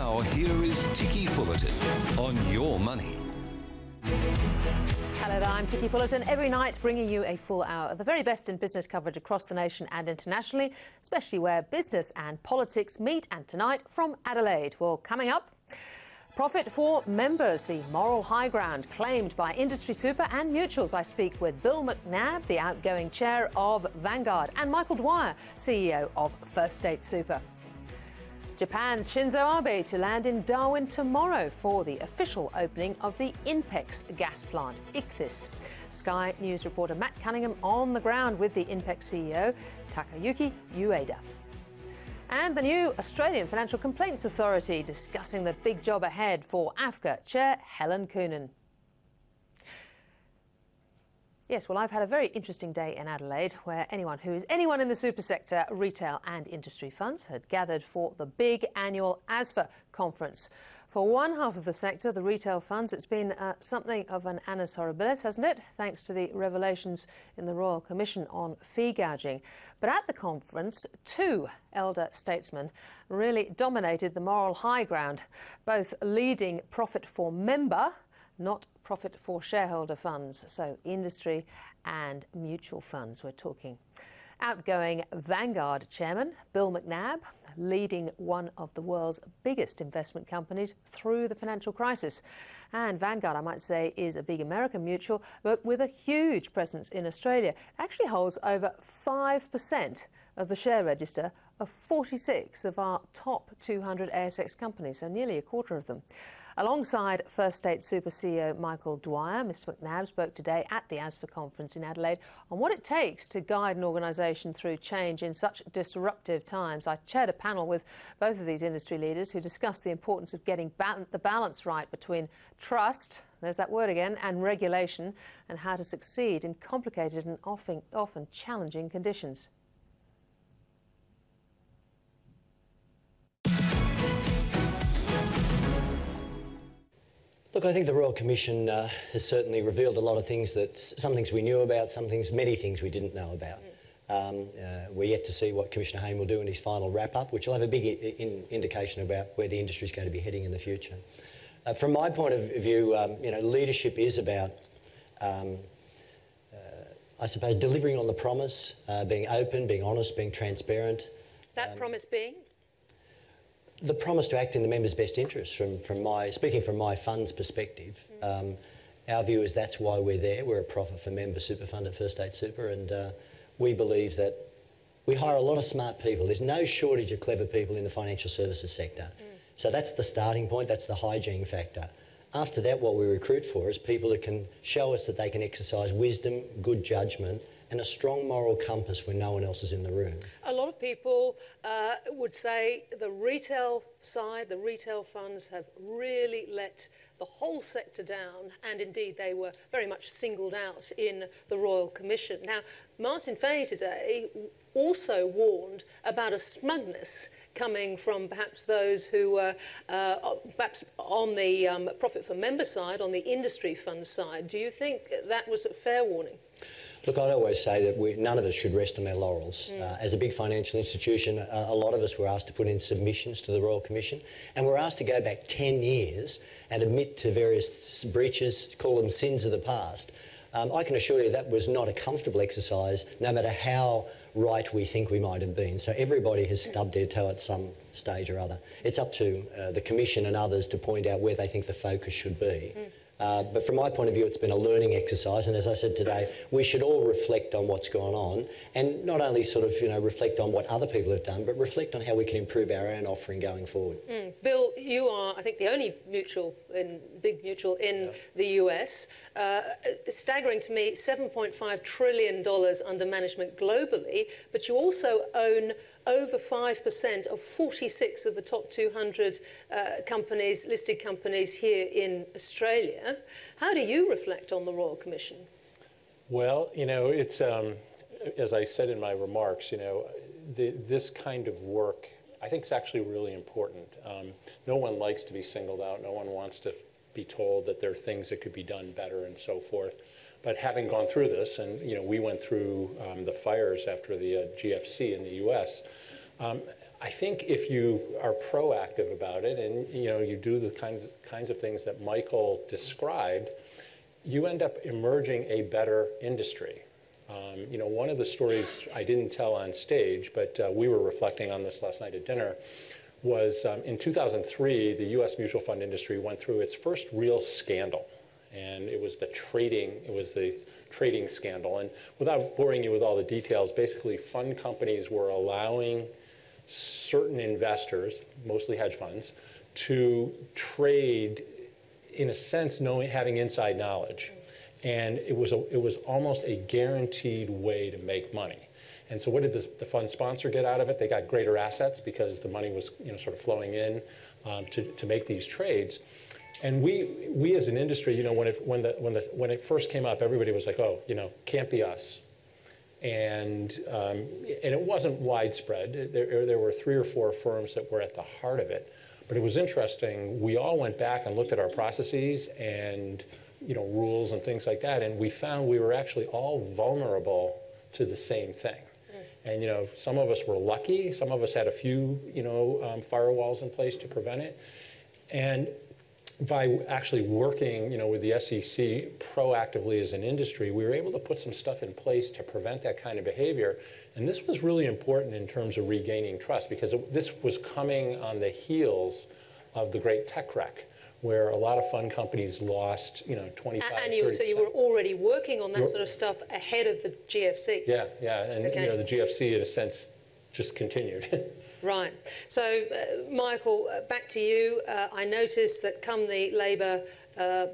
Now, here is Ticky Fullerton on Your Money. Hello there, I'm Ticky Fullerton, every night bringing you a full hour of the very best in business coverage across the nation and internationally, especially where business and politics meet. And tonight from Adelaide, well, coming up, profit for members, the moral high ground claimed by industry super and mutuals. I speak with Bill McNabb, the outgoing chair of Vanguard, and Michael Dwyer, CEO of First State Super. Japan's Shinzo Abe to land in Darwin tomorrow for the official opening of the INPEX gas plant, Ichthys. Sky News reporter Matt Cunningham on the ground with the INPEX CEO, Takayuki Ueda. And the new Australian Financial Complaints Authority discussing the big job ahead for AFCA Chair Helen Coonan. Yes, well, I've had a very interesting day in Adelaide where anyone who is anyone in the super sector, retail and industry funds had gathered for the big annual ASFA Conference. For one half of the sector, the retail funds, it's been something of an annus horribilis, hasn't it? Thanks to the revelations in the Royal Commission on fee gouging. But at the conference, two elder statesmen really dominated the moral high ground, both leading profit for member, not profit for shareholder funds, so industry and mutual funds we're talking. Outgoing Vanguard chairman Bill McNabb, leading one of the world's biggest investment companies through the financial crisis. And Vanguard, I might say, is a big American mutual, but with a huge presence in Australia. It actually holds over 5% of the share register of 46 of our top 200 ASX companies, so nearly a quarter of them. Alongside First State Super CEO Michael Dwyer, Mr McNabb spoke today at the ASFA Conference in Adelaide on what it takes to guide an organisation through change in such disruptive times. I chaired a panel with both of these industry leaders who discussed the importance of getting the balance right between trust, there's that word again, and regulation, and how to succeed in complicated and often challenging conditions. Look, I think the Royal Commission has certainly revealed a lot of things some things we knew about, many things we didn't know about. We're yet to see what Commissioner Hayne will do in his final wrap-up, which will have a big indication about where the industry is going to be heading in the future. From my point of view, leadership is about, I suppose, delivering on the promise, being open, being honest, being transparent. That promise being? The promise to act in the members' best interest, speaking from my fund's perspective. Our view is that's why we're there. We're a profit for member super fund at First State Super, and we believe that we hire a lot of smart people. There's no shortage of clever people in the financial services sector. So that's the starting point, that's the hygiene factor. After that, what we recruit for is people that can show us that they can exercise wisdom, good judgment, and a strong moral compass when no one else is in the room. A lot of people would say the retail side, the retail funds have really let the whole sector down, and indeed they were very much singled out in the Royal Commission. Now, Martin Fay today also warned about a smugness coming from perhaps those who were perhaps on the profit for member side, on the industry fund side. Do you think that was a fair warning? Look, I'd always say that none of us should rest on our laurels. As a big financial institution, a lot of us were asked to put in submissions to the Royal Commission, and we're asked to go back 10 years and admit to various breaches, call them sins of the past. I can assure you that was not a comfortable exercise, no matter how right we think we might have been. So everybody has stubbed their toe at some stage or other. It's up to the Commission and others to point out where they think the focus should be. But from my point of view, it's been a learning exercise, and as I said today, we should all reflect on what's gone on, and not only sort of, reflect on what other people have done, but reflect on how we can improve our own offering going forward. Bill, you are, I think, the only big mutual in the US. Staggering to me, $7.5 trillion under management globally, but you also own over 5% of 46 of the top 200 listed companies here in Australia. How do you reflect on the Royal Commission? Well, it's, as I said in my remarks, this kind of work, I think, is actually really important. No one likes to be singled out. No one wants to be told that there are things that could be done better and so forth. But having gone through this, and we went through the fires after the GFC in the US, I think if you are proactive about it and you do the kinds of things that Michael described, you end up emerging a better industry. One of the stories I didn't tell on stage, but we were reflecting on this last night at dinner, was in 2003, the U.S. mutual fund industry went through its first real scandal, and it was the trading scandal. And without boring you with all the details, basically fund companies were allowing certain investors, mostly hedge funds, to trade, in a sense, having inside knowledge. And it was almost a guaranteed way to make money. And so what did the fund sponsor get out of it? They got greater assets because the money was sort of flowing in to make these trades. And we as an industry, when it first came up, everybody was like, oh, can't be us. And it wasn't widespread. There were 3 or 4 firms that were at the heart of it. But it was interesting. We all went back and looked at our processes and rules and things like that, and we found we were actually all vulnerable to the same thing. And some of us were lucky. Some of us had a few firewalls in place to prevent it. And by actually working with the SEC proactively as an industry, we were able to put some stuff in place to prevent that kind of behavior. And this was really important in terms of regaining trust, because this was coming on the heels of the great tech wreck, where a lot of fund companies lost 25, and so you were already working on that sort of stuff ahead of the GFC. Yeah, and the GFC in a sense just continued. Right. So, Michael, back to you. I noticed that come the Labour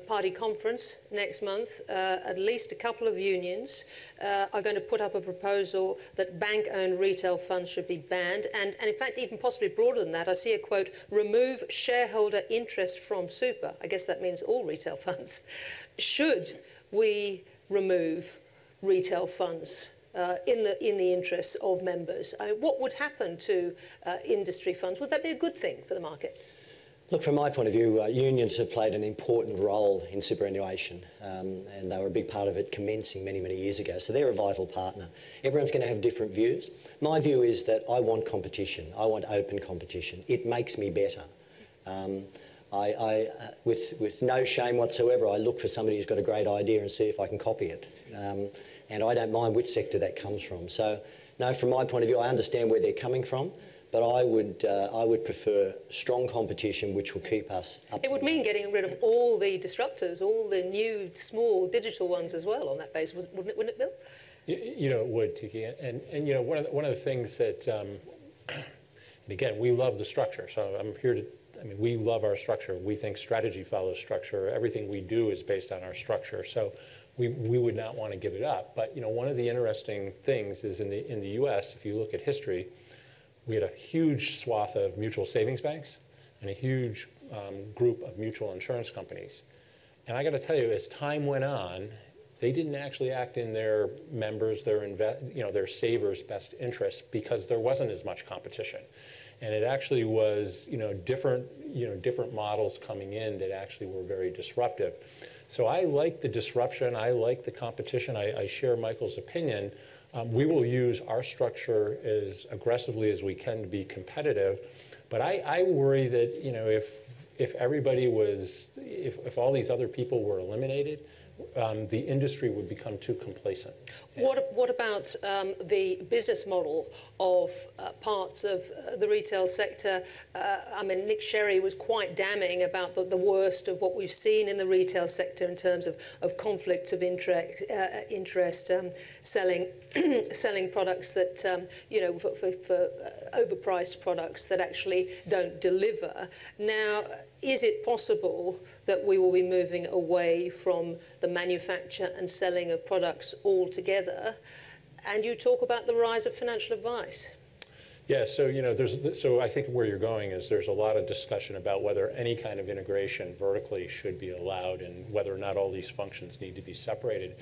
Party conference next month, at least a couple of unions are going to put up a proposal that bank-owned retail funds should be banned, and in fact even possibly broader than that. I see a quote, remove shareholder interest from super. I guess that means all retail funds. Should we remove retail funds in the interests of members? What would happen to industry funds? Would that be a good thing for the market? Look, from my point of view, unions have played an important role in superannuation, and they were a big part of it commencing many, many years ago. So they're a vital partner. Everyone's going to have different views. My view is that I want competition. I want open competition. It makes me better. With no shame whatsoever, I look for somebody who's got a great idea and see if I can copy it. And I don't mind which sector that comes from. So, no, from my point of view, I understand where they're coming from, but I would prefer strong competition, which will keep us up. It would mean getting rid of all the disruptors, all the new, small, digital ones as well on that basis, wouldn't it, Bill? It would, Tiki. And one of the things that, and again, we love the structure. So I'm here to, we love our structure. We think strategy follows structure. Everything we do is based on our structure. So we would not want to give it up. But one of the interesting things is in the U.S., if you look at history, we had a huge swath of mutual savings banks and a huge group of mutual insurance companies. And I got to tell you, as time went on, they didn't actually act in their members, their savers' best interest, because there wasn't as much competition. And it actually was, different models coming in that actually were very disruptive. So I like the disruption. I like the competition. I share Michael's opinion. We will use our structure as aggressively as we can to be competitive. But I worry that, if everybody was, if all these other people were eliminated, the industry would become too complacent. What about the business model of parts of the retail sector? Nick Sherry was quite damning about the worst of what we've seen in the retail sector in terms of conflicts of interest, selling products that, for overpriced products that actually don't deliver. Now, is it possible that we will be moving away from the manufacture and selling of products altogether? And you talk about the rise of financial advice. Yeah, so I think where you're going is there's a lot of discussion about whether any kind of integration vertically should be allowed and whether or not all these functions need to be separated.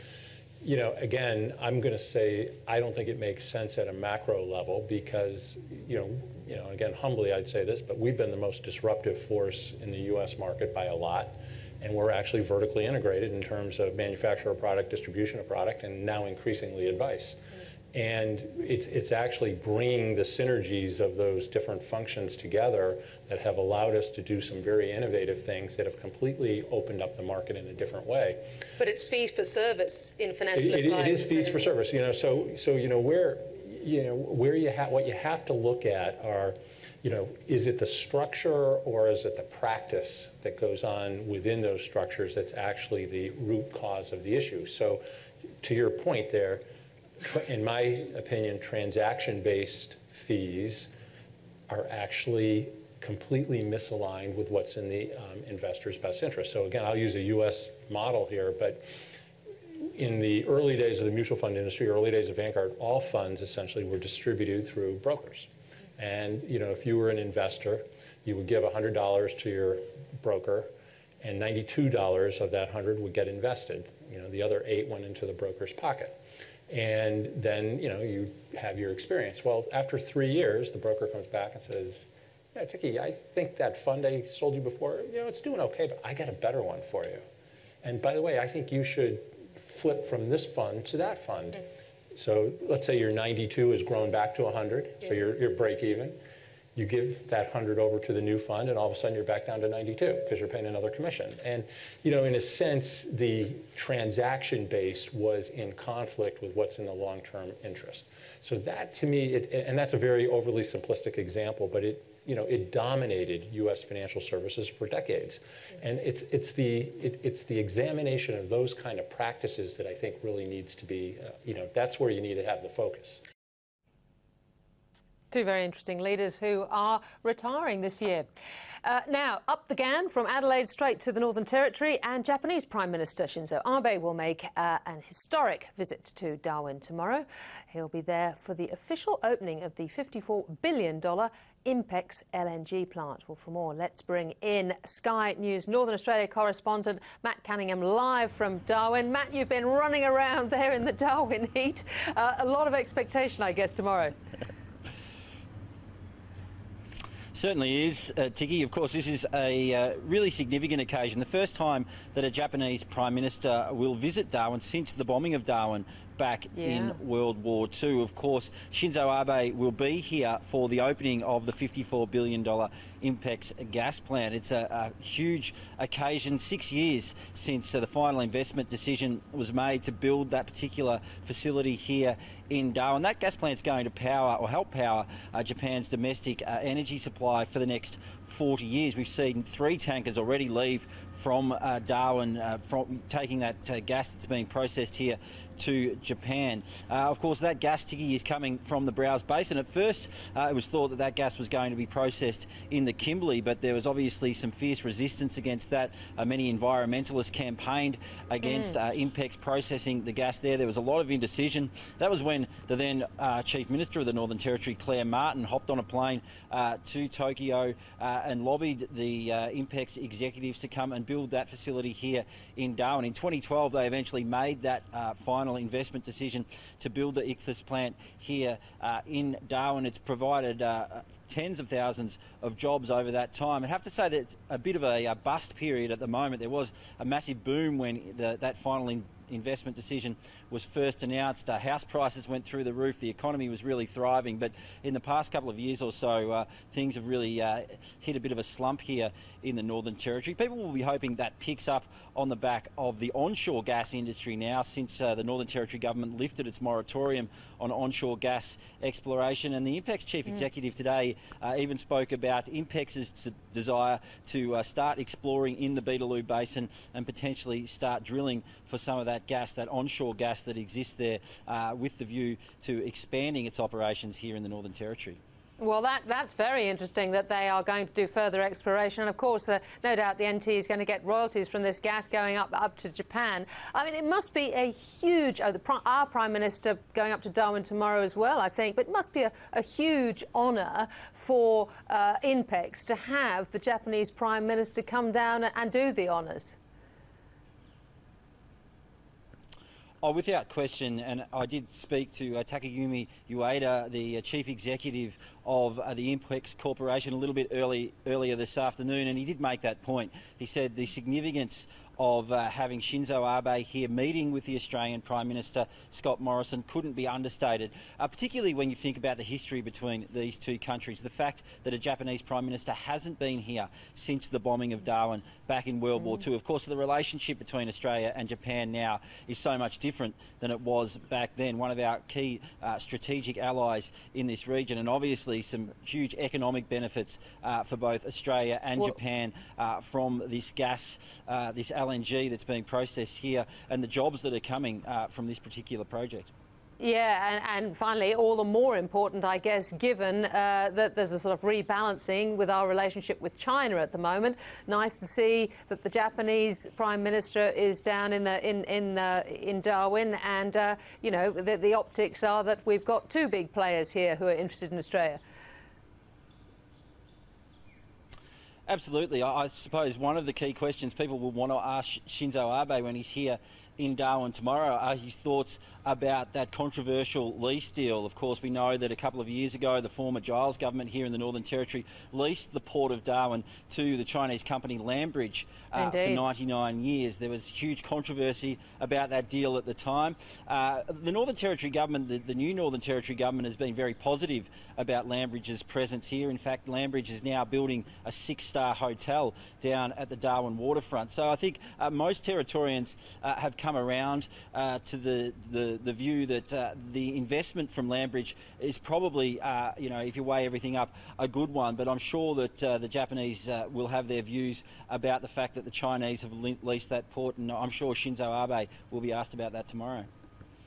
Again, I'm going to say I don't think it makes sense at a macro level because, again, humbly I'd say this, but we've been the most disruptive force in the U.S. market by a lot, and we're actually vertically integrated in terms of manufacture of product, distribution of product, and now increasingly advice. And it's actually bringing the synergies of those different functions together that have allowed us to do some very innovative things that have completely opened up the market in a different way. But it's fees for service in financial advice. It is fees for service. What you have to look at are, is it the structure or is it the practice that goes on within those structures that's actually the root cause of the issue? So, to your point there, in my opinion, transaction-based fees are actually completely misaligned with what's in the investor's best interest. So again, I'll use a U.S. model here, but in the early days of the mutual fund industry, early days of Vanguard, all funds essentially were distributed through brokers. And if you were an investor, you would give $100 to your broker, and $92 of that 100 would get invested. The other 8 went into the broker's pocket. And then, you have your experience. Well, after 3 years, the broker comes back and says, yeah, Ticky, I think that fund I sold you before, it's doing okay, but I got a better one for you. And by the way, I think you should flip from this fund to that fund. So let's say your 92 has grown back to 100, so you're break even. You give that 100 over to the new fund, and all of a sudden you're back down to 92 because you're paying another commission. And in a sense, the transaction-based was in conflict with what's in the long-term interest. So that, to me, and that's a very overly simplistic example, but it dominated U.S. financial services for decades. And it's the examination of those kind of practices that I think really needs to be, that's where you need to have the focus. Two very interesting leaders who are retiring this year. Now, up the GAN from Adelaide straight to the Northern Territory, and Japanese Prime Minister Shinzo Abe will make an historic visit to Darwin tomorrow. He'll be there for the official opening of the $54 billion INPEX LNG plant. Well, for more, let's bring in Sky News Northern Australia correspondent Matt Cunningham live from Darwin. Matt, you've been running around there in the Darwin heat. A lot of expectation, I guess, tomorrow. Certainly is, Ticky. Of course, this is a really significant occasion. The first time that a Japanese Prime Minister will visit Darwin since the bombing of Darwin back in World War II. Of course, Shinzo Abe will be here for the opening of the $54 billion INPEX gas plant. It's a huge occasion, 6 years since the final investment decision was made to build that particular facility here in Darwin. That gas plant's going to power or help power Japan's domestic energy supply for the next 40 years. We've seen 3 tankers already leave from Darwin, from taking that gas that's being processed here to Japan. Of course, that gas, Ticky, is coming from the Browse Basin. At first, it was thought that that gas was going to be processed in the Kimberley, but there was obviously some fierce resistance against that. Many environmentalists campaigned against INPEX processing the gas there. There was a lot of indecision. That was when the then Chief Minister of the Northern Territory, Claire Martin, hopped on a plane to Tokyo and lobbied the INPEX executives to come and build that facility here in Darwin. In 2012, they eventually made that final investment decision to build the Ichthys plant here in Darwin. It's provided tens of thousands of jobs over that time. I have to say that it's a bit of a bust period at the moment. There was a massive boom when that final investment decision was first announced. House prices went through the roof. The economy was really thriving. But in the past couple of years or so, things have really hit a bit of a slump here in the Northern Territory. People will be hoping that picks up on the back of the onshore gas industry now, since the Northern Territory government lifted its moratorium on onshore gas exploration. And the INPEX chief executive today even spoke about INPEX's desire to start exploring in the Beetaloo Basin and potentially start drilling for some of that gas, that onshore gas that exists there, with the view to expanding its operations here in the Northern Territory. Well, that's very interesting that they are going to do further exploration. And of course, no doubt the NT is going to get royalties from this gas going up to Japan. I mean, it must be a huge, our Prime Minister going up to Darwin tomorrow as well, I think, but it must be a huge honour for INPEX to have the Japanese Prime Minister come down and do the honours. Oh, without question, and I did speak to Takayumi Ueda, the chief executive of the INPEX Corporation, a little bit earlier this afternoon, and he did make that point. He said the significance of having Shinzo Abe here meeting with the Australian Prime Minister Scott Morrison couldn't be understated, particularly when you think about the history between these two countries. The fact that a Japanese Prime Minister hasn't been here since the bombing of Darwin back in World War II. Of course, the relationship between Australia and Japan now is so much different than it was back then. One of our key strategic allies in this region, and obviously some huge economic benefits for both Australia and Japan from this gas, this LNG that's being processed here, and the jobs that are coming from this particular project. Yeah, and finally, all the more important, I guess, given that there's a sort of rebalancing with our relationship with China at the moment. Nice to see that the Japanese Prime Minister is down in Darwin, and you know, the optics are that we've got two big players here who are interested in Australia. Absolutely. I suppose one of the key questions people will want to ask Shinzo Abe when he's here in Darwin tomorrow are his thoughts about that controversial lease deal. Of course, we know that a couple of years ago, the former Giles government here in the Northern Territory leased the Port of Darwin to the Chinese company Lambridge for 99 years. There was huge controversy about that deal at the time. The Northern Territory government, the new Northern Territory government, has been very positive about Lambridge's presence here. In fact, Lambridge is now building a 6-star hotel down at the Darwin waterfront. So I think most Territorians have come around to the view that the investment from Lambridge is probably, you know, if you weigh everything up, a good one. But I'm sure that the Japanese will have their views about the fact that the Chinese have leased that port, and I'm sure Shinzo Abe will be asked about that tomorrow.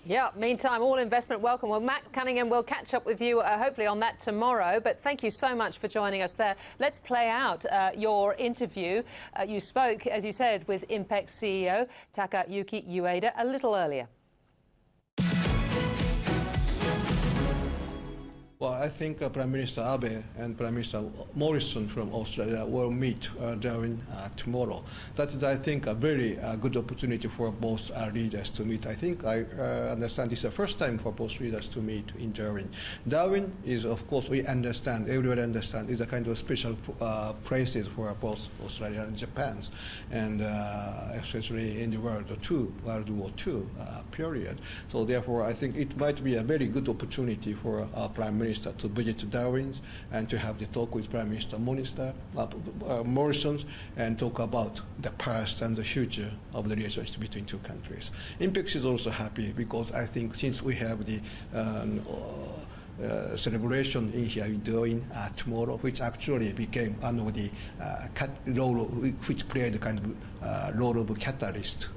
Yeah, meantime, all investment welcome. Well, Matt Cunningham will catch up with you hopefully on that tomorrow, but thank you so much for joining us there. Let's play out your interview. You spoke, as you said, with INPEX CEO Takayuki Ueda a little earlier. Well, I think Prime Minister Abe and Prime Minister Morrison from Australia will meet during tomorrow. That is, I think, a very good opportunity for both leaders to meet. I think I understand this is the first time for both leaders to meet in Darwin. Darwin is, of course, we understand, everybody understands, is a kind of special places for both Australia and Japan, and especially in the World War II period. So therefore, I think it might be a very good opportunity for Prime Minister to visit Darwin and to have the talk with Prime Minister Morrison and talk about the past and the future of the relationship between two countries. INPEX is also happy because I think since we have the celebration in here in Darwin tomorrow, which actually became one of the role, which played a kind of role of a catalyst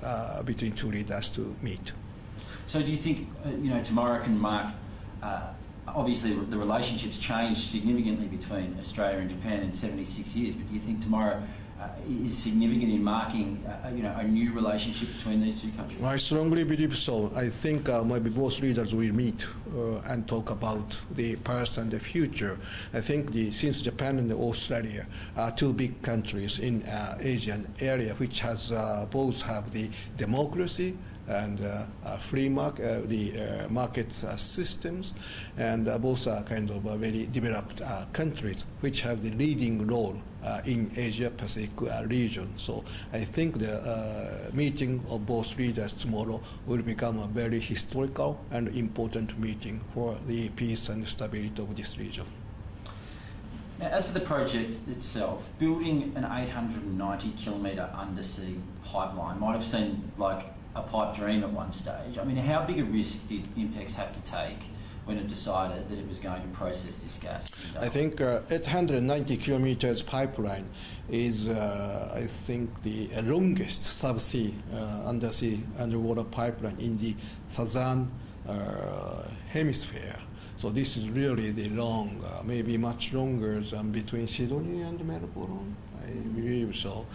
between two leaders to meet. So do you think, you know, tomorrow can mark obviously the relationship's changed significantly between Australia and Japan in 76 years, but do you think tomorrow is significant in marking you know, a new relationship between these two countries? I strongly believe so. I think maybe both leaders will meet and talk about the past and the future. I think since Japan and Australia are two big countries in Asian area, which has both have the democracy and free market, market systems, and both are kind of very developed countries which have the leading role in Asia-Pacific region. So I think the meeting of both leaders tomorrow will become a very historical and important meeting for the peace and stability of this region. Now, as for the project itself, building an 890-kilometre undersea pipeline might have seemed like a pipe dream at one stage. I mean, how big a risk did INPEX have to take when it decided that it was going to process this gas? I think 890 kilometers pipeline is, I think, the longest subsea, undersea, underwater pipeline in the southern hemisphere. So this is really the long, maybe much longer than between Sydney and Melbourne, I believe so.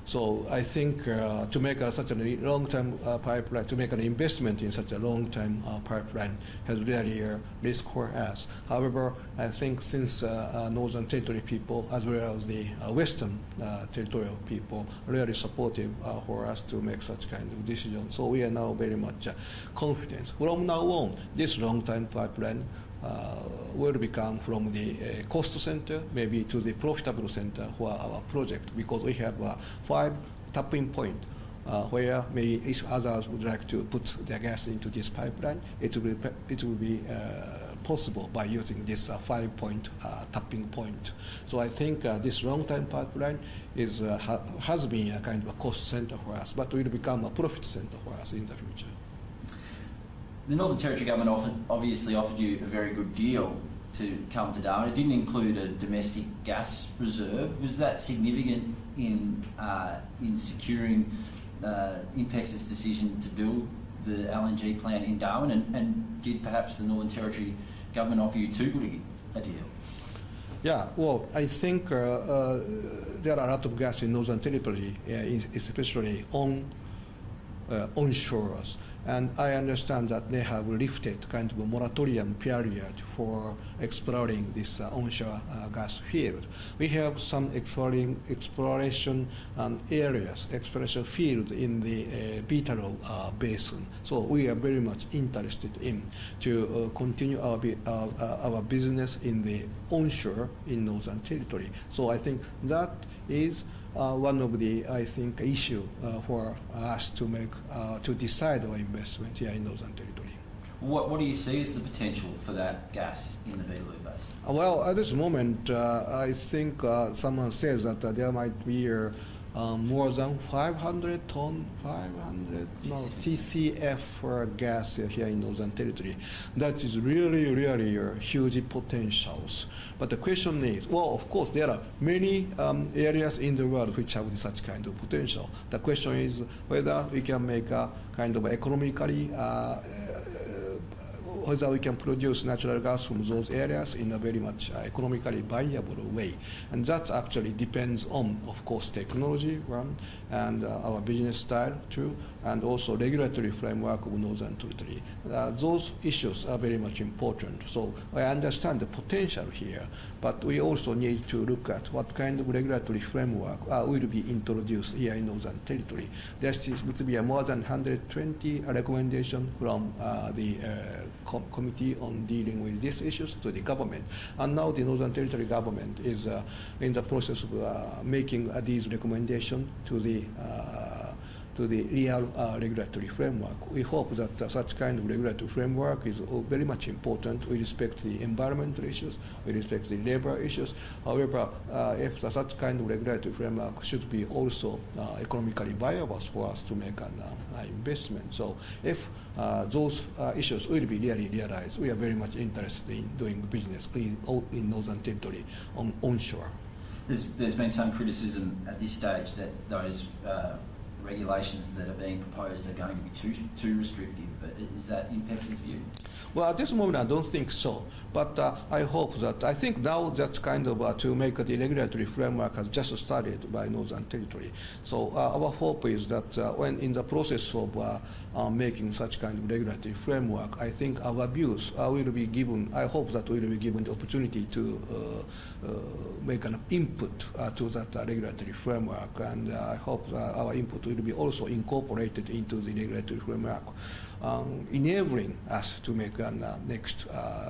So I think to make such a long-term pipeline, to make an investment in such a long-term pipeline has really a risk for us. However, I think since Northern Territory people, as well as the Western Territorial people, are really supportive for us to make such kind of decision. So we are now very much confident. From now on, this long-term pipeline will become from the cost center maybe to the profitable center for our project, because we have 5 tapping points where maybe if others would like to put their gas into this pipeline, it will be possible by using this 5-point tapping point. So I think this long-time pipeline has been a kind of a cost center for us, but will become a profit center for us in the future. The Northern Territory government obviously offered you a very good deal to come to Darwin. It didn't include a domestic gas reserve. Was that significant in securing INPEX's decision to build the LNG plant in Darwin, and did perhaps the Northern Territory government offer you too good a deal? Yeah, well, I think there are a lot of gas in Northern Territory, especially onshores. And I understand that they have lifted kind of a moratorium period for exploring this onshore gas field. We have some exploration areas, exploration fields in the Beetaloo Basin. So we are very much interested in to continue our business in the onshore in Northern Territory. So I think that is one of the, I think, issue for us to make to decide our investment here in Northern Territory. What do you see as the potential for that gas in the Beetaloo Basin? Well, at this moment, I think someone says that there might be more than 500 TCF for gas here in Northern Territory. That is really, really huge potentials. But the question is, well, of course, there are many areas in the world which have such kind of potential. The question is whether we can make a kind of economically whether we can produce natural gas from those areas in a very much economically viable way. And that actually depends on, of course, technology, one, and our business style, two, and also regulatory framework of Northern Territory. Those issues are very much important. So I understand the potential here, but we also need to look at what kind of regulatory framework will be introduced here in Northern Territory. There would be more than 120 recommendations from the committee on dealing with these issues to the government. And now the Northern Territory government is in the process of making these recommendations to the real regulatory framework. We hope that such kind of regulatory framework is very much important. We respect the environmental issues, we respect the labor issues. However, if such kind of regulatory framework should be also economically viable for us to make an investment. So if those issues will be really realized, we are very much interested in doing business in Northern Territory onshore. There's been some criticism at this stage that those regulations that are being proposed are going to be too restrictive, but is that INPEX's view? Well, at this moment, I don't think so. But I hope that, I think now that's kind of to make the regulatory framework has just started by Northern Territory. So our hope is that when in the process of making such kind of regulatory framework, I think our views will be given, I hope that we will be given the opportunity to make an input to that regulatory framework. And I hope that our input will be also incorporated into the regulatory framework, enabling us to make a next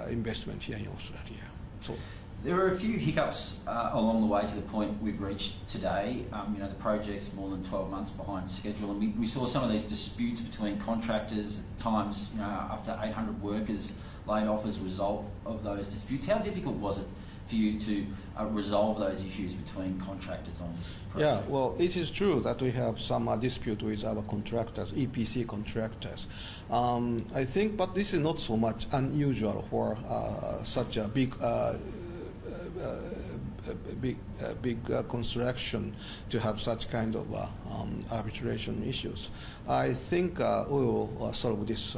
investment here in Australia. So there are a few hiccups along the way to the point we've reached today. The project's more than 12 months behind schedule, and we saw some of these disputes between contractors, at times up to 800 workers laid off as a result of those disputes. How difficult was it for you to resolve those issues between contractors on this project? Yeah, well, it is true that we have some dispute with our contractors, EPC contractors. I think, but this is not so much unusual for such a big construction to have such kind of arbitration issues. I think we will solve these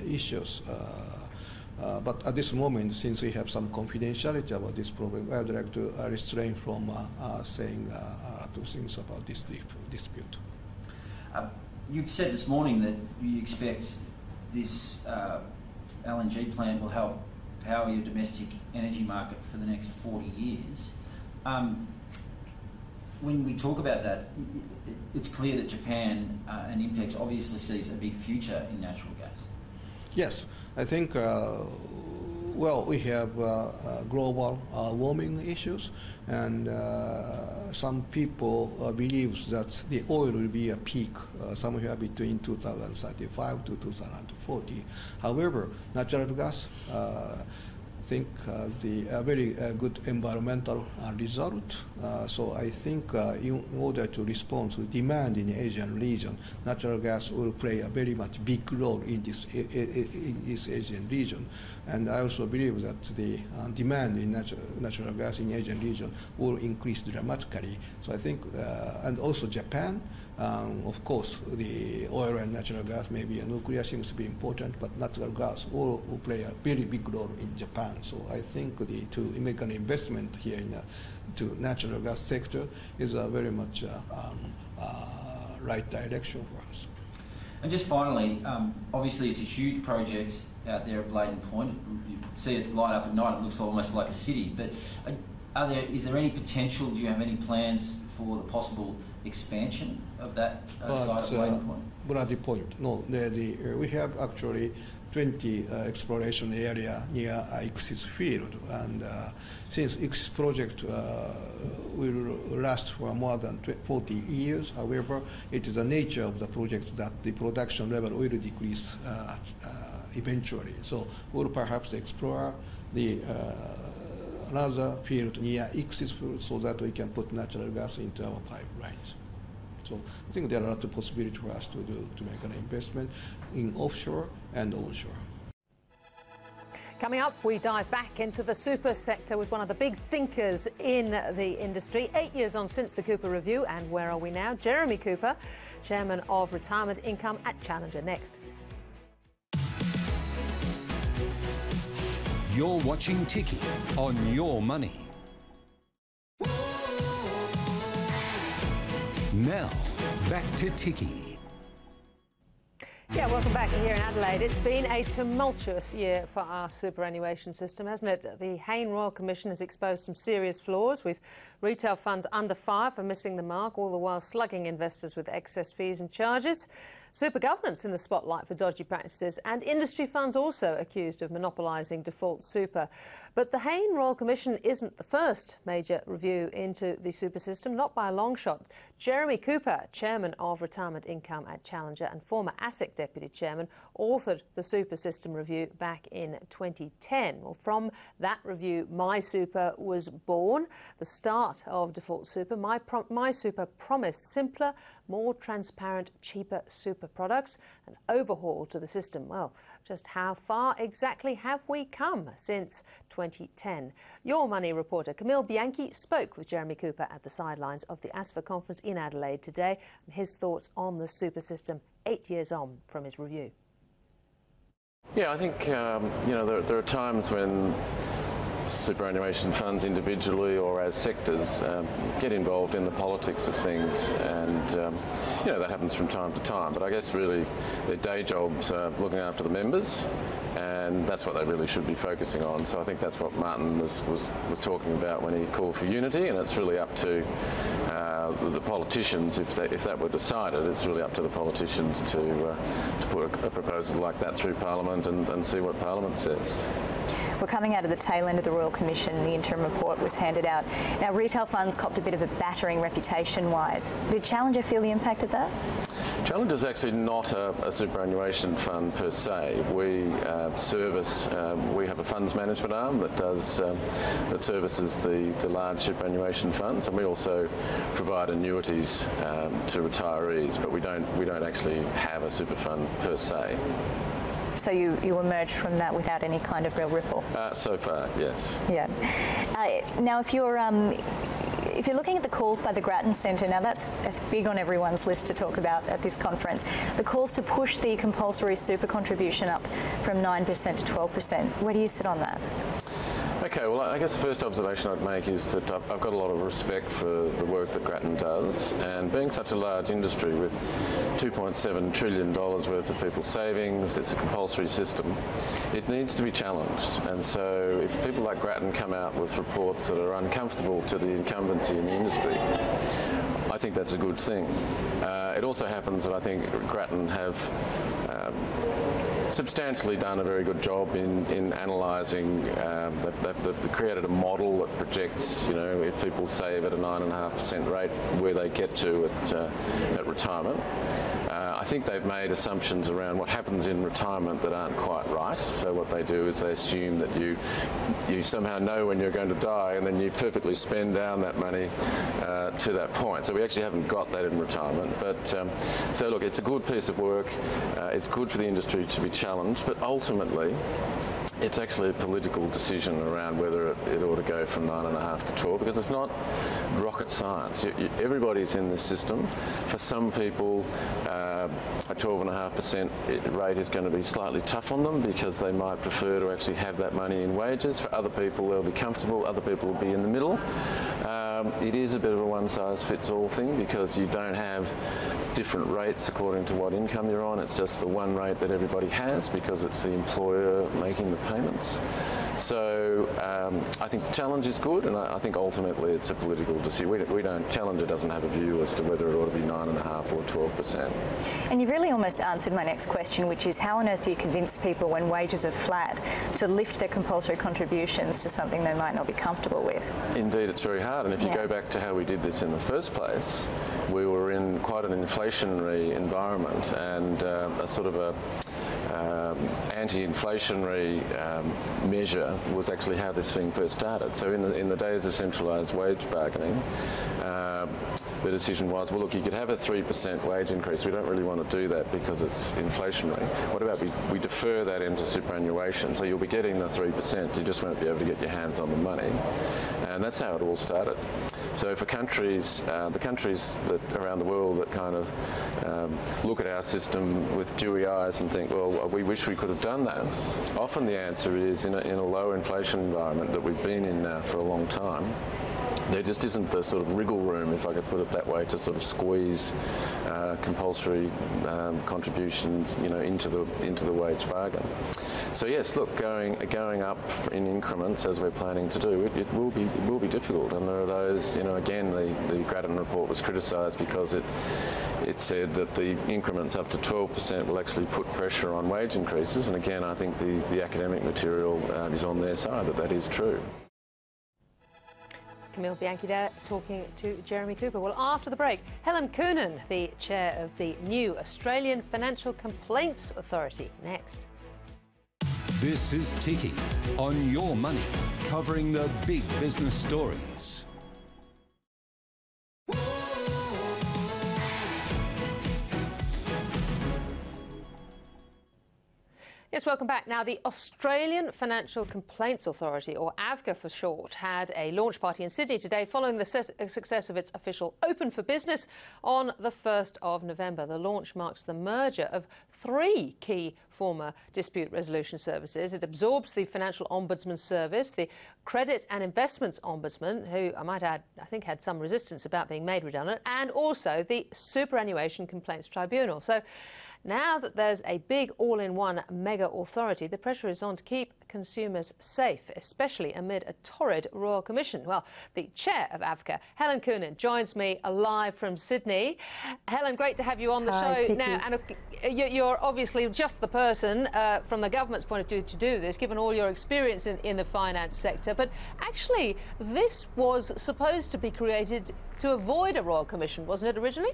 issues. But at this moment, since we have some confidentiality about this problem, I would like to refrain from saying a lot of things about this dispute. You've said this morning that you expect this LNG plant will help power your domestic energy market for the next 40 years. When we talk about that, it's clear that Japan and INPEX obviously sees a big future in natural gas. Yes, I think well, we have global warming issues, and some people believe that the oil will be a peak somewhere between 2035 to 2040. However, natural gas I think has the very good environmental result. So I think in order to respond to demand in the Asian region, natural gas will play a very much big role in this Asian region. And I also believe that the demand in natural gas in the Asian region will increase dramatically. So I think, and also Japan, of course, the oil and natural gas, maybe nuclear seems to be important, but natural gas will play a very big role in Japan. So I think to make an investment here in to natural gas sector is a very much right direction for us. And just finally, obviously it's a huge project out there at Bladen Point. You see it light up at night, it looks almost like a city. But is there any potential, do you have any plans for the possible expansion of that site at Bladen Point? Bladen Point, no. We have actually 20 exploration area near Ichthys field, and since Ichthys project will last for more than 40 years, however, it is the nature of the project that the production level will decrease eventually. So we'll perhaps explore the another field near Ichthys field so that we can put natural gas into our pipelines. So I think there are a lot of possibilities for us to make an investment in offshore and onshore. Coming up, we dive back into the super sector with one of the big thinkers in the industry. 8 years on since the Cooper Review, and where are we now? Jeremy Cooper, Chairman of Retirement Income at Challenger, next. You're watching Ticky on Your Money. Now, back to Ticky. Yeah, welcome back to here in Adelaide. It's been a tumultuous year for our superannuation system, hasn't it? The Hayne Royal Commission has exposed some serious flaws, with retail funds under fire for missing the mark, all the while slugging investors with excess fees and charges. Super governance in the spotlight for dodgy practices, and industry funds also accused of monopolising default super. But the Hayne Royal Commission isn't the first major review into the super system, not by a long shot. Jeremy Cooper, Chairman of Retirement Income at Challenger and former ASFA Deputy Chairman, authored the Super System Review back in 2010. Well, from that review, My Super was born. The start of default super, My Super promised simpler, more transparent, cheaper super products, an overhaul to the system. Well, just how far exactly have we come since 2010? Your Money reporter Camille Bianchi spoke with Jeremy Cooper at the sidelines of the ASFA Conference in Adelaide today, and his thoughts on the super system 8 years on from his review. Yeah, I think there are times when superannuation funds individually or as sectors get involved in the politics of things, and that happens from time to time, but I guess really their day jobs are looking after the members, and that's what they really should be focusing on. So I think that's what Martin was talking about when he called for unity, and it's really up to the politicians, if that were decided, it's really up to the politicians to put a proposal like that through Parliament and see what Parliament says. We're coming out of the tail end of the Royal Commission. The interim report was handed out. Now, retail funds copped a bit of a battering reputation-wise. Did Challenger feel the impact of that? Challenger's actually not a superannuation fund per se. We we have a funds management arm that services the large superannuation funds, and we also provide annuities to retirees, but we don't actually have a super fund per se. So you emerged from that without any kind of real ripple? So far, yes. Yeah. Now, if you're looking at the calls by the Grattan Centre, now that's big on everyone's list to talk about at this conference, the calls to push the compulsory super contribution up from 9% to 12%. Where do you sit on that? Okay, well, I guess the first observation I'd make is that I've got a lot of respect for the work that Grattan does, and being such a large industry with $2.7 trillion worth of people's savings, it's a compulsory system, it needs to be challenged. And so if people like Grattan come out with reports that are uncomfortable to the incumbency in the industry, I think that's a good thing. It also happens that I think Grattan have substantially done a very good job in analysing. They've created a model that projects, you know, if people save at a 9.5% rate, where they get to at retirement. I think they've made assumptions around what happens in retirement that aren't quite right. So what they do is they assume that you somehow know when you're going to die, and then you perfectly spend down that money to that point. So we actually haven't got that in retirement. But so look, it's a good piece of work. It's good for the industry to be challenged, but ultimately it's actually a political decision around whether it ought to go from 9.5 to 12, because it's not rocket science. Everybody's in this system. For some people, a 12.5% rate is going to be slightly tough on them because they might prefer to actually have that money in wages. For other people, they'll be comfortable. Other people will be in the middle. It is a bit of a one-size-fits-all thing because you don't have different rates according to what income you're on. It's just the one rate that everybody has because it's the employer making the payments. So I think the challenge is good, and I think ultimately it's a political decision. We don't, Challenger doesn't have a view as to whether it ought to be 9.5 or 12%. And you've really almost answered my next question, which is how on earth do you convince people when wages are flat to lift their compulsory contributions to something they might not be comfortable with? Indeed, it's very hard. And if you go back to how we did this in the first place, we were in quite an inflationary environment, and a sort of a anti-inflationary measure was actually how this thing first started. So in the days of centralised wage bargaining, the decision was, well, look, you could have a 3% wage increase. We don't really want to do that because it's inflationary. What about we defer that into superannuation? So you'll be getting the 3%, you just won't be able to get your hands on the money. And that's how it all started. So for countries, the countries that around the world that kind of look at our system with dewy eyes and think, well, we wish we could have done that, often the answer is in a low inflation environment that we've been in now for a long time, there just isn't the sort of wriggle room, if I could put it that way, to sort of squeeze compulsory contributions, you know, into the wage bargain. So yes, look, going up in increments as we're planning to do, it will be difficult. And there are those, you know, again, the Grattan report was criticised because it said that the increments up to 12% will actually put pressure on wage increases. And again, I think the academic material is on their side that is true. Camille Bianchi there talking to Jeremy Cooper. Well, after the break, Helen Coonan, the chair of the new Australian Financial Complaints Authority, next. This is Ticky on Your Money, covering the big business stories. Yes, welcome back. Now, the Australian Financial Complaints Authority, or AFCA for short, had a launch party in Sydney today following the success of its official Open for Business on the 1st of November. The launch marks the merger of 3 key former dispute resolution services. It absorbs the Financial Ombudsman Service, the Credit and Investments Ombudsman, who I might add, I think had some resistance about being made redundant, and also the Superannuation Complaints Tribunal. So now that there's a big all-in-one mega authority, the pressure is on to keep consumers safe, especially amid a torrid Royal Commission. Well, the chair of AFCA, Helen Coonan, joins me live from Sydney. Helen, great to have you on the show. Ticky. Now, and you're obviously just the person from the government's point of view to do this, given all your experience in the finance sector. But actually, this was supposed to be created to avoid a Royal Commission, wasn't it, originally?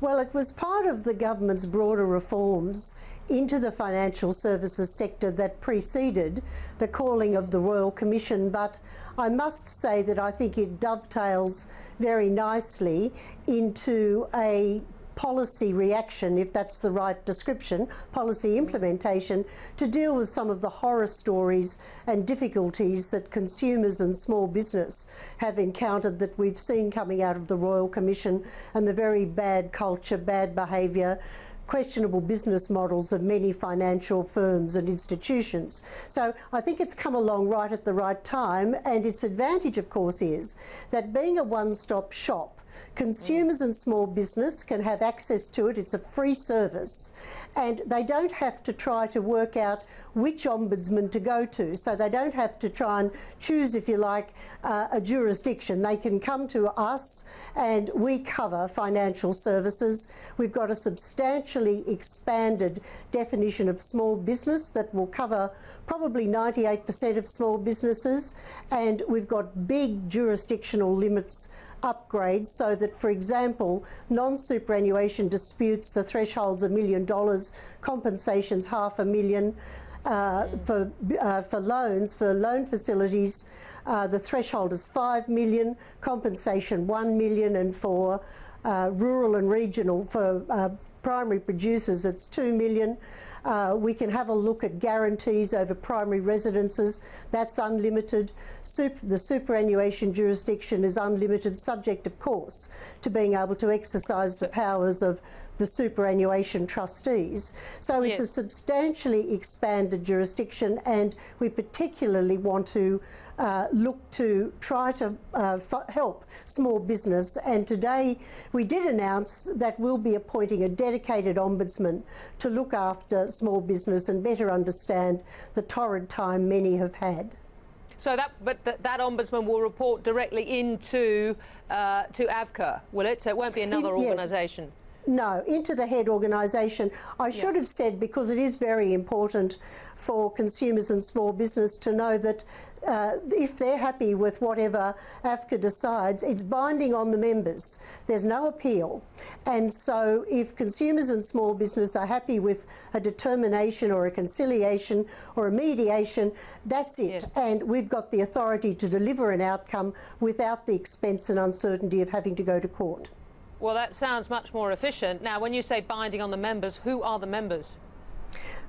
Well, it was part of the government's broader reforms into the financial services sector that preceded the calling of the Royal Commission, but I must say that I think it dovetails very nicely into a policy reaction, if that's the right description, policy implementation, to deal with some of the horror stories and difficulties that consumers and small business have encountered that we've seen coming out of the Royal Commission, and the very bad culture, bad behaviour, questionable business models of many financial firms and institutions. So I think it's come along right at the right time, and its advantage, of course, is that being a one-stop shop Consumers and small business can have access to it. It's a free service, and they don't have to try to work out which ombudsman to go to. So they don't have to try and choose, if you like, a jurisdiction. They can come to us, and we cover financial services. We've got a substantially expanded definition of small business that will cover probably 98% of small businesses, and we've got big jurisdictional limits upgrades so that, for example, non-superannuation disputes, the threshold's $1 million, compensation's $500,000. For loans, for loan facilities, the threshold is $5 million, compensation $1 million, and for rural and regional, for primary producers, it's $2 million. We can have a look at guarantees over primary residences. That's unlimited. The superannuation jurisdiction is unlimited, subject, of course, to being able to exercise the powers of the superannuation trustees. So it's a substantially expanded jurisdiction, and we particularly want to look to try to help small business. And today we did announce that we'll be appointing a dedicated ombudsman to look after small business and better understand the torrid time many have had. So that ombudsman will report directly into to AFCA, will it? So it won't be another organisation. No, into the head organisation. I should have said, because it is very important for consumers and small business to know that if they're happy with whatever AFCA decides, it's binding on the members. There's no appeal. And so if consumers and small business are happy with a determination or a conciliation or a mediation, that's it. Yeah. And we've got the authority to deliver an outcome without the expense and uncertainty of having to go to court. Well, that sounds much more efficient. Now, when you say binding on the members, who are the members?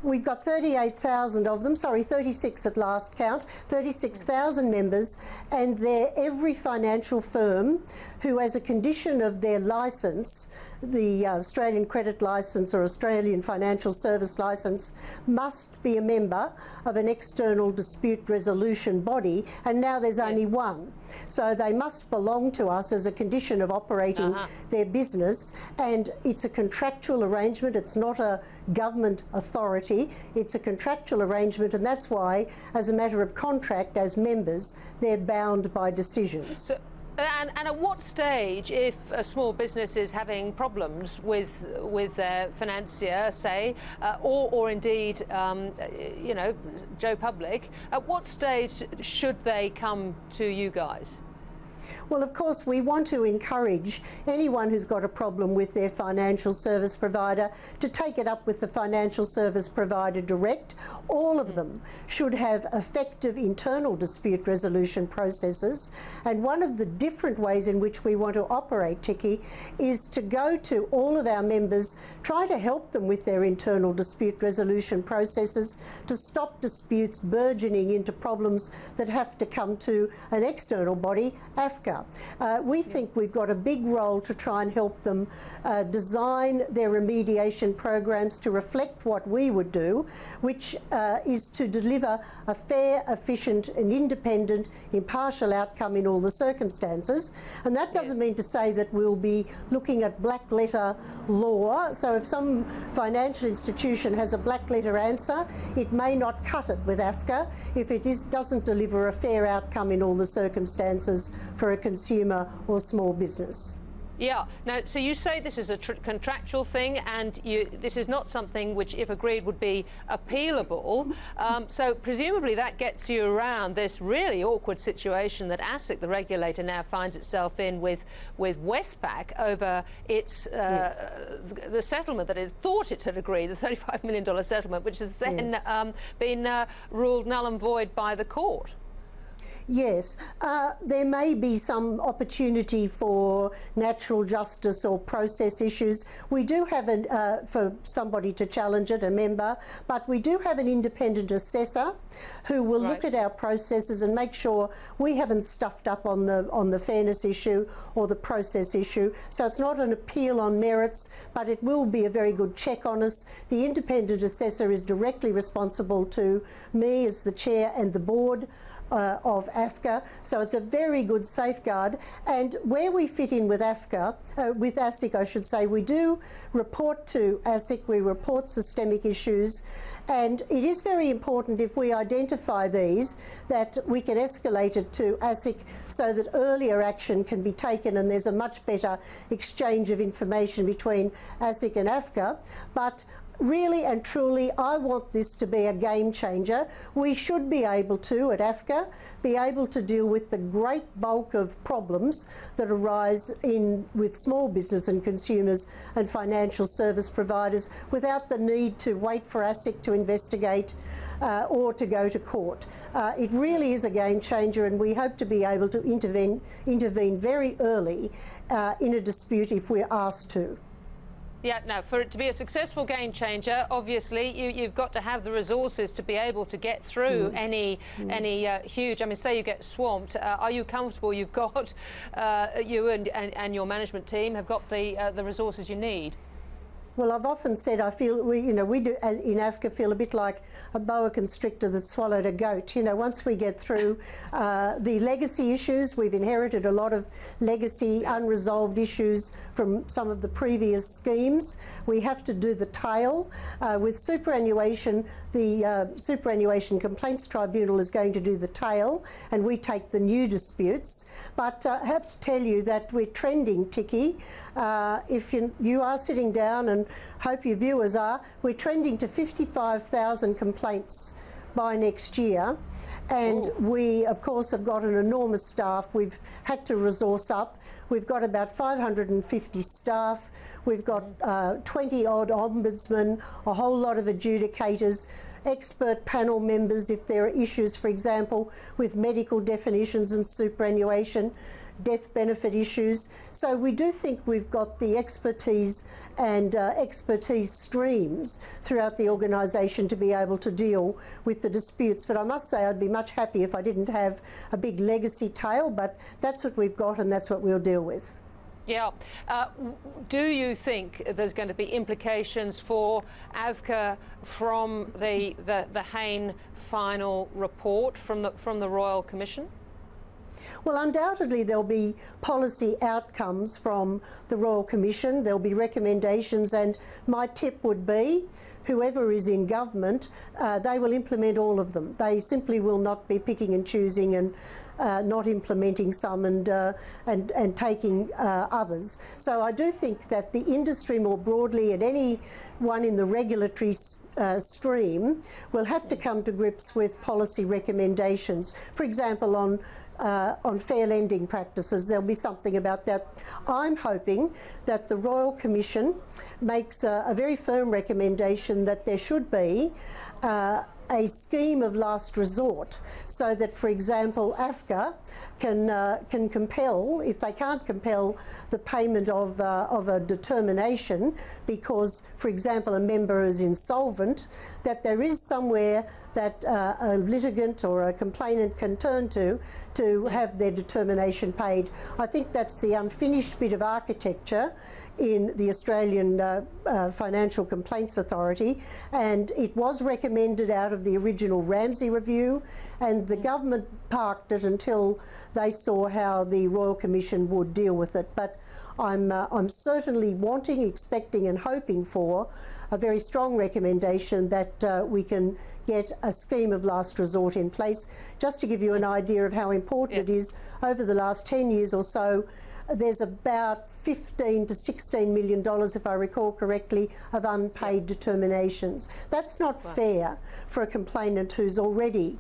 We've got 38,000 of them, sorry, 36 at last count, 36,000 members, and they're every financial firm who, as a condition of their licence, the Australian Credit Licence or Australian Financial Service Licence, must be a member of an external dispute resolution body, and now there's only one. So they must belong to us as a condition of operating their business, and it's a contractual arrangement. It's not a government authority. It's a contractual arrangement, and that's why, as a matter of contract, as members, they're bound by decisions. So, and at what stage, if a small business is having problems with their financier, say, or indeed, you know, Joe Public, at what stage should they come to you guys? Well, of course, we want to encourage anyone who's got a problem with their financial service provider to take it up with the financial service provider direct. All of them should have effective internal dispute resolution processes. And one of the different ways in which we want to operate, Ticky, is to go to all of our members, try to help them with their internal dispute resolution processes to stop disputes burgeoning into problems that have to come to an external body, AFCA. We think we've got a big role to try and help them design their remediation programs to reflect what we would do, which is to deliver a fair, efficient and independent, impartial outcome in all the circumstances. And that doesn't mean to say that we'll be looking at black letter law. So if some financial institution has a black letter answer, it may not cut it with AFCA if it doesn't deliver a fair outcome in all the circumstances for a consumer or small business. Yeah. Now, so you say this is a contractual thing, and this is not something which, if agreed, would be appealable. So presumably that gets you around this really awkward situation that ASIC, the regulator, now finds itself in with Westpac over its the settlement that it thought it had agreed, the $35 million settlement, which has then been ruled null and void by the court. Yes, there may be some opportunity for natural justice or process issues. We do have for somebody to challenge it, a member, but we do have an independent assessor who will look at our processes and make sure we haven't stuffed up on the fairness issue or the process issue. So it's not an appeal on merits, but it will be a very good check on us. The independent assessor is directly responsible to me as the chair and the board of AFCA, so it's a very good safeguard. And where we fit in with AFCA, with ASIC I should say, we do report to ASIC, we report systemic issues, and it is very important if we identify these that we can escalate it to ASIC so that earlier action can be taken and there's a much better exchange of information between ASIC and AFCA. But really and truly, I want this to be a game changer. We should be able to, at AFCA, be able to deal with the great bulk of problems that arise with small business and consumers and financial service providers without the need to wait for ASIC to investigate or to go to court. It really is a game changer, and we hope to be able to intervene very early in a dispute if we're asked to. Yeah, now, for it to be a successful game changer, obviously, you've got to have the resources to be able to get through any huge, I mean, say you get swamped, are you comfortable you've got, you and your management team have got the resources you need? Well, I've often said I feel we do in AFCA feel a bit like a boa constrictor that swallowed a goat. You know, once we get through the legacy issues, we've inherited a lot of legacy unresolved issues from some of the previous schemes. We have to do the tail. With superannuation, the Superannuation Complaints Tribunal is going to do the tail, and we take the new disputes. But I have to tell you that we're trending, Ticky. If you are sitting down, and hope your viewers are, we're trending to 55,000 complaints by next year. And we, of course, have got an enormous staff. We've had to resource up. We've got about 550 staff. We've got 20-odd ombudsmen, a whole lot of adjudicators, expert panel members if there are issues, for example, with medical definitions and superannuation, death benefit issues. So we do think we've got the expertise and expertise streams throughout the organisation to be able to deal with the disputes. But I must say I'd be much happy if I didn't have a big legacy tail, but that's what we've got and that's what we'll deal with. Yeah. Do you think there's going to be implications for AFCA from the Hayne final report from the Royal Commission? Well, undoubtedly there'll be policy outcomes from the Royal Commission. There'll be recommendations, and my tip would be whoever is in government, they will implement all of them. They simply will not be picking and choosing and not implementing some and taking others. So I do think that the industry more broadly and anyone in the regulatory stream will have to come to grips with policy recommendations. For example, on fair lending practices, there'll be something about that. I'm hoping that the Royal Commission makes a very firm recommendation that there should be a scheme of last resort, so that, for example, AFCA can compel, if they can't compel the payment of a determination because, for example, a member is insolvent, that there is somewhere that a litigant or a complainant can turn to have their determination paid. I think that's the unfinished bit of architecture in the Australian Financial Complaints Authority, and it was recommended out of the original Ramsay review, and the government parked it until they saw how the Royal Commission would deal with it. But I'm certainly wanting, expecting and hoping for a very strong recommendation that we can get a scheme of last resort in place. Just to give you an idea of how important it is, over the last 10 years or so, there's about $15 to $16 million, if I recall correctly, of unpaid determinations. That's not fair for a complainant who's already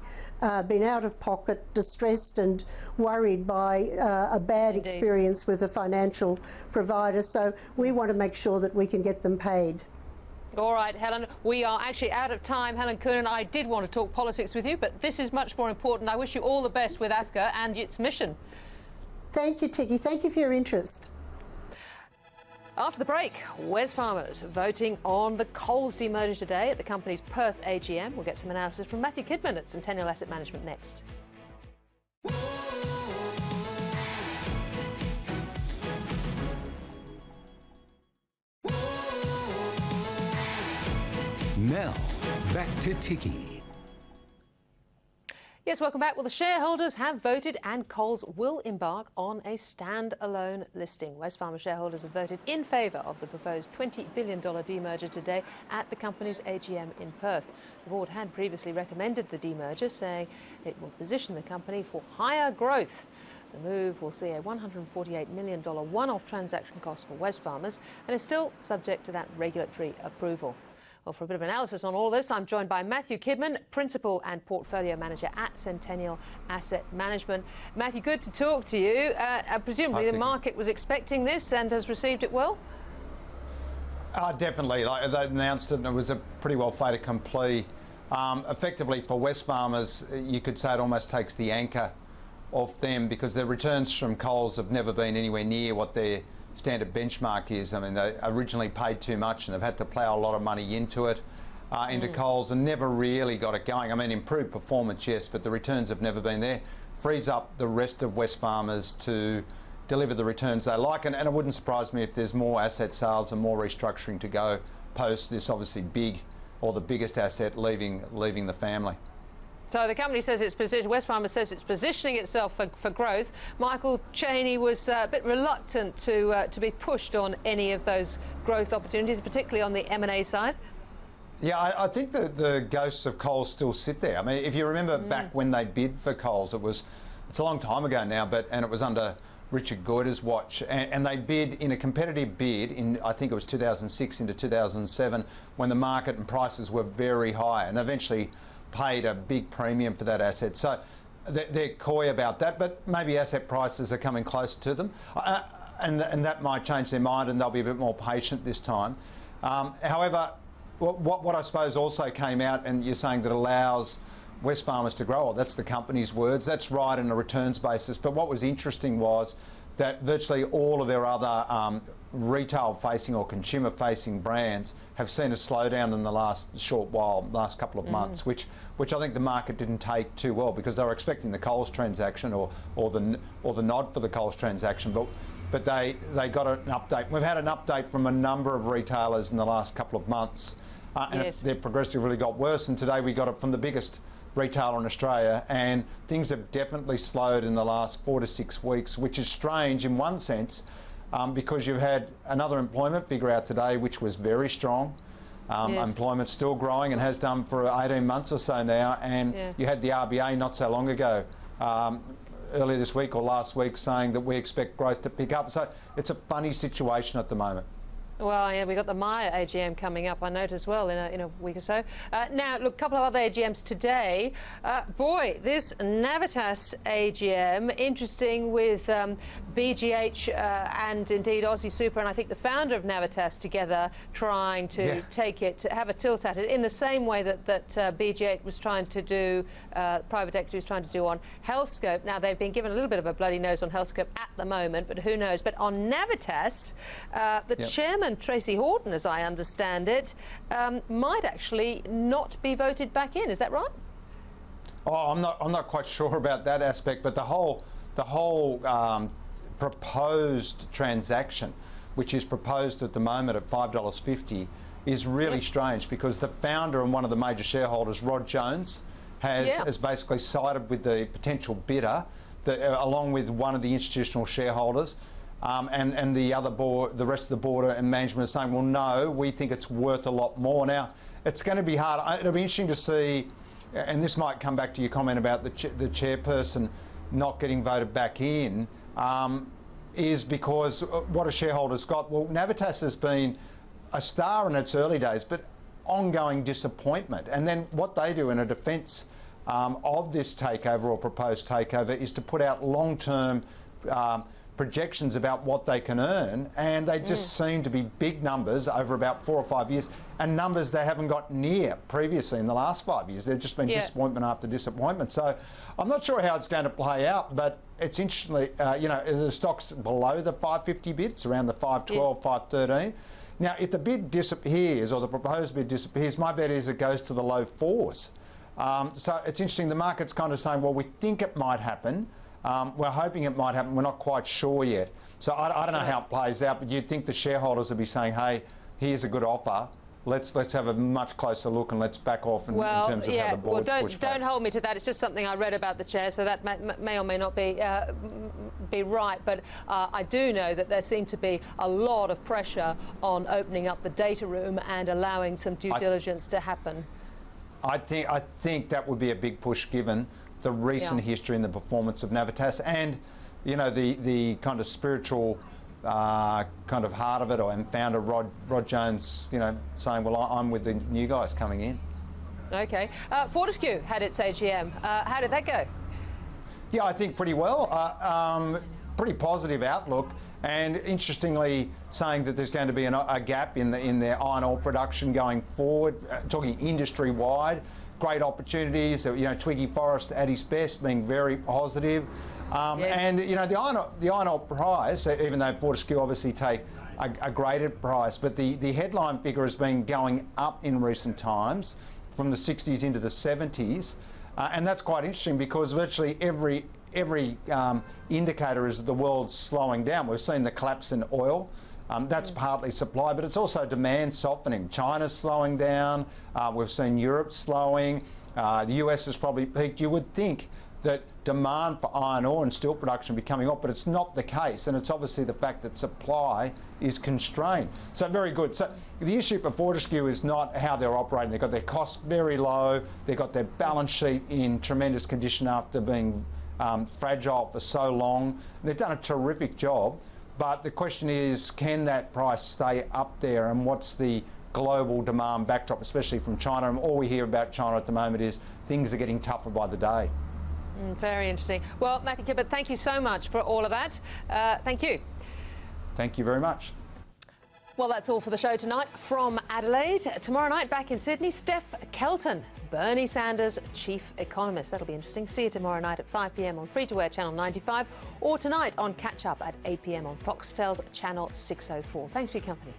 been out of pocket, distressed and worried by a bad experience with a financial provider. So we want to make sure that we can get them paid. All right, Helen, we are actually out of time. Helen Coonan, I did want to talk politics with you, but this is much more important. I wish you all the best with AFCA and its mission. Thank you, Ticky. Thank you for your interest. After the break, Wesfarmers voting on the Coles demerger today at the company's Perth AGM. We'll get some analysis from Matthew Kidman at Centennial Asset Management next. Now, back to Ticky. Yes, welcome back. Well, the shareholders have voted and Coles will embark on a standalone listing. Wesfarmers shareholders have voted in favour of the proposed $20 billion demerger today at the company's AGM in Perth. The board had previously recommended the demerger, saying it will position the company for higher growth. The move will see a $148 million one-off transaction cost for Wesfarmers and is still subject to that regulatory approval. Well, for a bit of analysis on all this, I'm joined by Matthew Kidman, Principal and Portfolio Manager at Centennial Asset Management. Matthew, good to talk to you. Presumably the market was expecting this and has received it well? Definitely. They announced it and it was a pretty well fait accompli. Effectively for Wesfarmers, you could say it almost takes the anchor off them because their returns from Coles have never been anywhere near what their standard benchmark is. I mean, they originally paid too much and they've had to plough a lot of money into it, into Coles, and never really got it going. I mean, improved performance, yes, but the returns have never been there. Frees up the rest of Wesfarmers to deliver the returns they like, and it wouldn't surprise me if there's more asset sales and more restructuring to go post this obviously big, or the biggest asset leaving the family. So the company says Wesfarmers says it's positioning itself for growth. Michael Chaney was a bit reluctant to be pushed on any of those growth opportunities, particularly on the M&A side. Yeah, I think that the ghosts of Coles still sit there. I mean, if you remember back when they bid for Coles, it's a long time ago now, and it was under Richard Goyder's watch, and they bid in a competitive bid in, I think it was 2006 into 2007, when the market and prices were very high, and eventually paid a big premium for that asset. So they're coy about that, but maybe asset prices are coming closer to them, and that might change their mind and they'll be a bit more patient this time. However, what I suppose also came out, and you're saying that allows Wesfarmers to grow, that's the company's words, that's right on a returns basis, but what was interesting was that virtually all of their other retail-facing or consumer-facing brands have seen a slowdown in the last couple of months, which I think the market didn't take too well because they were expecting the Coles transaction or the nod for the Coles transaction, but they got an update. We've had an update from a number of retailers in the last couple of months, and they're progressively got worse. And today we got it from the biggest retailer in Australia, and things have definitely slowed in the last 4 to 6 weeks, which is strange in one sense. Because you've had another employment figure out today, which was very strong. Employment's still growing and has done for 18 months or so now. And you had the RBA not so long ago, earlier this week or last week, saying that we expect growth to pick up. So it's a funny situation at the moment. Well, yeah, we've got the Myer AGM coming up, I note, as well, in a week or so. Now, look, a couple of other AGMs today. Boy, this Navitas AGM, interesting with BGH and indeed Aussie Super, and I think the founder of Navitas together trying to take it, to have a tilt at it, in the same way that BGH was trying to do, private equity was trying to do on HealthScope. Now, they've been given a little bit of a bloody nose on HealthScope at the moment, but who knows. But on Navitas, the chairman, Tracy Horton, as I understand it, might actually not be voted back in. Is that right? Oh, I'm not quite sure about that aspect, but the whole proposed transaction, which is proposed at the moment at $5.50, is really strange because the founder and one of the major shareholders, Rod Jones, has basically sided with the potential bidder, along with one of the institutional shareholders. And the other board, the rest of the board and management are saying, well, no, we think it's worth a lot more. Now, it's going to be hard. It'll be interesting to see, and this might come back to your comment about the chairperson not getting voted back in, is because what a shareholder's got. Well, Navitas has been a star in its early days, but ongoing disappointment. And then what they do in a defence of this takeover or proposed takeover is to put out long-term projections about what they can earn, and they just seem to be big numbers over about 4 or 5 years, and numbers they haven't got near previously in the last 5 years. They've just been disappointment after disappointment. So I'm not sure how it's going to play out, but it's interestingly, the stock's below the 550 bid, it's around the 512, 513. Now, if the bid disappears or the proposed bid disappears, my bet is it goes to the low fours. So it's interesting, the market's kind of saying, well, we think it might happen. We're hoping it might happen. We're not quite sure yet. So I don't know how it plays out, but you'd think the shareholders would be saying, hey, here's a good offer. let's have a much closer look and let's back off in terms of how the board's pushed back. Don't hold me to that. It's just something I read about the chair, so that may or may not be right. But I do know that there seemed to be a lot of pressure on opening up the data room and allowing some due diligence to happen. I think that would be a big push given the recent history and the performance of Navitas and, you know, the kind of spiritual kind of heart of it, and founder Rod Jones, you know, saying, well, I'm with the new guys coming in. Okay. Fortescue had its AGM. How did that go? Yeah, I think pretty well. Pretty positive outlook. And interestingly, saying that there's going to be a gap in their iron ore production going forward, talking industry-wide, great opportunities. You know, Twiggy Forrest at his best, being very positive. And you know, the iron ore price, even though Fortescue obviously take a graded price, but the headline figure has been going up in recent times, from the 60s into the 70s, and that's quite interesting because virtually every indicator is the world's slowing down. We've seen the collapse in oil. That's partly supply, but it's also demand softening. China's slowing down. We've seen Europe slowing. The US has probably peaked. You would think that demand for iron ore and steel production will be coming up, but it's not the case, and it's obviously the fact that supply is constrained. So very good. So the issue for Fortescue is not how they're operating. They've got their costs very low. They've got their balance sheet in tremendous condition after being fragile for so long. They've done a terrific job, but the question is, can that price stay up there, and what's the global demand backdrop, especially from China? And all we hear about China at the moment is things are getting tougher by the day. Very interesting. Well, Matthew Kibbert, thank you so much for all of that. Thank you. Thank you very much. Well, that's all for the show tonight from Adelaide. Tomorrow night, back in Sydney, Steph Kelton, Bernie Sanders' chief economist. That'll be interesting. See you tomorrow night at 5 p.m. on free-to-air Channel 95, or tonight on Catch Up at 8 p.m. on Foxtel's Channel 604. Thanks for your company.